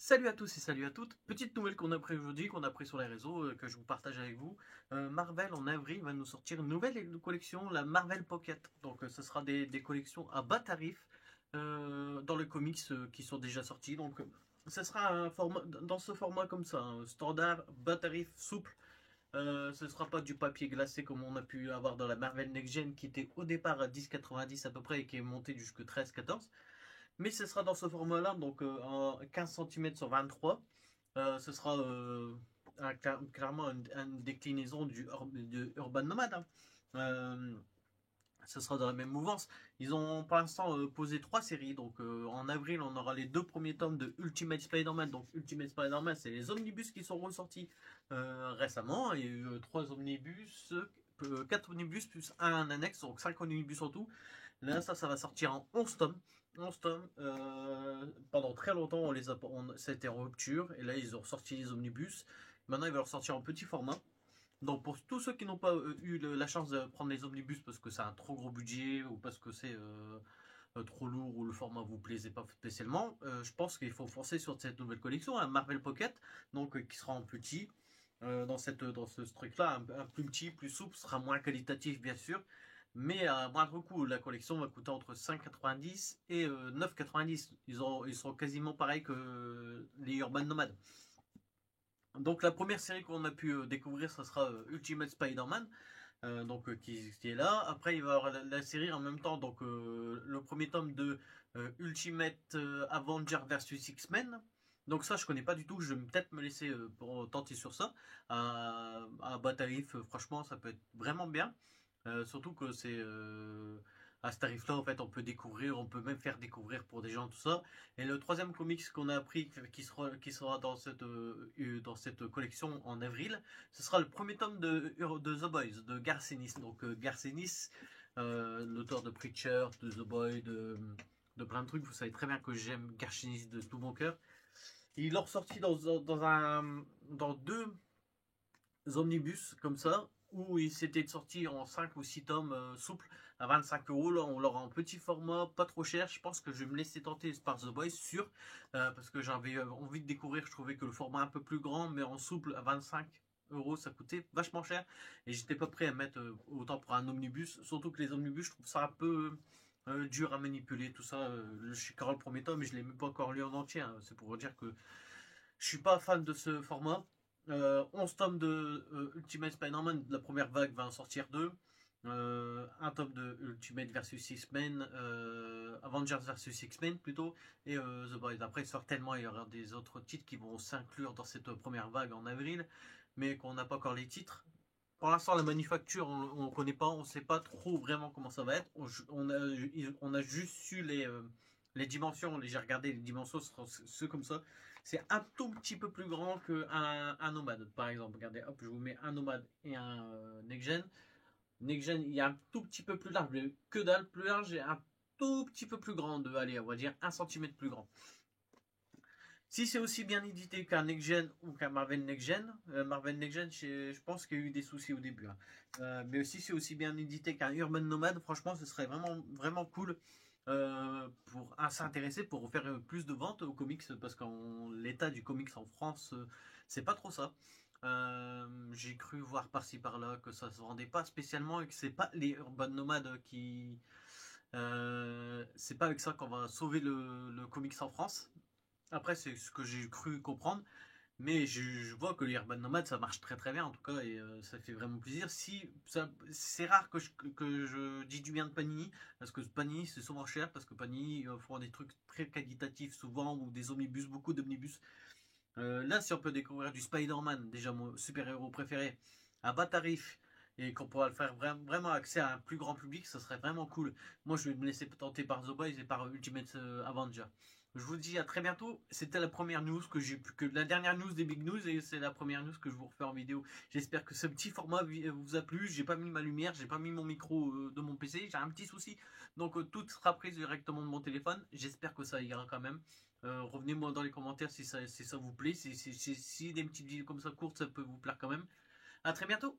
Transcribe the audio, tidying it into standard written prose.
Salut à tous et salut à toutes. Petite nouvelle qu'on a pris aujourd'hui, qu'on a pris sur les réseaux, que je vous partage avec vous. Marvel en avril va nous sortir une nouvelle collection, la Marvel Pocket. Donc ce sera des collections à bas tarif dans les comics qui sont déjà sortis. Donc ce sera un format, dans ce format comme ça, un standard, bas tarif, souple. Ce ne sera pas du papier glacé comme on a pu avoir dans la Marvel Next Gen qui était au départ à 10,90 à peu près et qui est monté jusqu'à 13,14. Mais ce sera dans ce format-là, donc en 15 cm sur 23. Ce sera clairement une déclinaison de Urban Nomad, hein. Euh, Ce sera dans la même mouvance. Ils ont pour l'instant posé trois séries. Donc en avril, on aura les deux premiers tomes de Ultimate Spider-Man. Donc Ultimate Spider-Man, c'est les omnibus qui sont ressortis récemment. Il y a eu trois omnibus, quatre omnibus plus un annexe, donc 5 omnibus en tout. Là, ça va sortir en 11 tomes. 11 tomes. Pendant très longtemps, c'était en rupture. Et là, ils ont sorti les omnibus. Maintenant, ils vont leur sortir en petit format. Donc pour tous ceux qui n'ont pas eu la chance de prendre les omnibus parce que c'est un trop gros budget ou parce que c'est trop lourd ou le format vous plaisait pas spécialement, je pense qu'il faut foncer sur cette nouvelle collection, un Marvel Pocket, donc qui sera en petit. Dans ce truc-là, un plus petit, plus souple, sera moins qualitatif bien sûr, mais à moindre coût. La collection va coûter entre 5,90 et 9,90. Ils sont quasiment pareils que les Urban Nomades. Donc la première série qu'on a pu découvrir, ça sera Ultimate Spider-Man, qui est là. Après, il va y avoir la série en même temps, donc le premier tome de Ultimate Avenger versus X-Men. Donc ça, je connais pas du tout. Je vais peut-être me laisser pour tenter sur ça. À bas tarif, franchement, ça peut être vraiment bien. Surtout que c'est à ce tarif-là, en fait, on peut découvrir, on peut même faire découvrir pour des gens tout ça. Et le troisième comics qu'on a appris, qui sera dans cette collection en avril, ce sera le premier tome de The Boys, de Garth Ennis. Donc Garth Ennis, l'auteur de Preacher, de The Boy, de plein de trucs. Vous savez très bien que j'aime Garth Ennis de tout mon cœur. Il l'a ressorti dans deux omnibus comme ça, où il s'était sorti en 5 ou 6 tomes souples à 25 €. Là, on l'aura en petit format, pas trop cher. Je pense que je vais me laisser tenter par The Boys, sûr, parce que j'avais envie de découvrir. Je trouvais que le format un peu plus grand, mais en souple à 25 €, ça coûtait vachement cher. Et j'étais pas prêt à mettre autant pour un omnibus. Surtout que les omnibus, je trouve ça un peu dur à manipuler, tout ça. Je suis encore le premier tome, mais je l'ai même pas encore lu en entier, hein. C'est pour vous dire que je suis pas fan de ce format. 11 tomes de Ultimate Spider-Man, la première vague va en sortir deux. Un tome de Ultimate versus X-Men, Avengers versus X-Men plutôt, et The Boys. Après, certainement, il y aura des autres titres qui vont s'inclure dans cette première vague en avril, mais qu'on n'a pas encore les titres. Pour l'instant, la manufacture, on ne connaît pas, on ne sait pas trop vraiment comment ça va être. On a juste su les dimensions, j'ai regardé les dimensions, c'est comme ça. C'est un tout petit peu plus grand qu'un nomade, par exemple. Regardez, hop, je vous mets un nomade et un next gen. Next gen, il y a un tout petit peu plus large, mais que dalle plus large et un tout petit peu plus grand, allez, on va dire 1 cm plus grand. Si c'est aussi bien édité qu'un Next Gen ou qu'un Marvel Next Gen, Marvel Next Gen, je pense qu'il y a eu des soucis au début, hein. Mais si c'est aussi bien édité qu'un Urban Nomad, franchement, ce serait vraiment, vraiment cool pour s'intéresser, pour faire plus de ventes aux comics, parce que l'état du comics en France, c'est pas trop ça. J'ai cru voir par-ci par-là que ça se vendait pas spécialement et que c'est pas les Urban Nomades qui. C'est pas avec ça qu'on va sauver le comics en France. Après, c'est ce que j'ai cru comprendre. Mais je vois que les Urban Nomades, ça marche très très bien en tout cas. Et ça fait vraiment plaisir. C'est rare que je dis du bien de Panini. Parce que Panini, c'est souvent cher. Parce que Panini font des trucs très qualitatifs souvent. Ou des omnibus, beaucoup d'omnibus. Là, si on peut découvrir du Spider-Man, déjà mon super-héros préféré, à bas tarif, et qu'on pourra le faire vraiment accès à un plus grand public, ça serait vraiment cool. Moi, je vais me laisser tenter par The Boys et par Ultimate Avenger. Je vous dis à très bientôt. C'était la première news la dernière news des Big News, et c'est la première news que je vous refais en vidéo. J'espère que ce petit format vous a plu. J'ai pas mis ma lumière, j'ai pas mis mon micro de mon PC, j'ai un petit souci. Donc tout sera pris directement de mon téléphone. J'espère que ça ira quand même. Revenez-moi dans les commentaires si ça vous plaît. Si des petites vidéos comme ça courtes, ça peut vous plaire quand même. À très bientôt.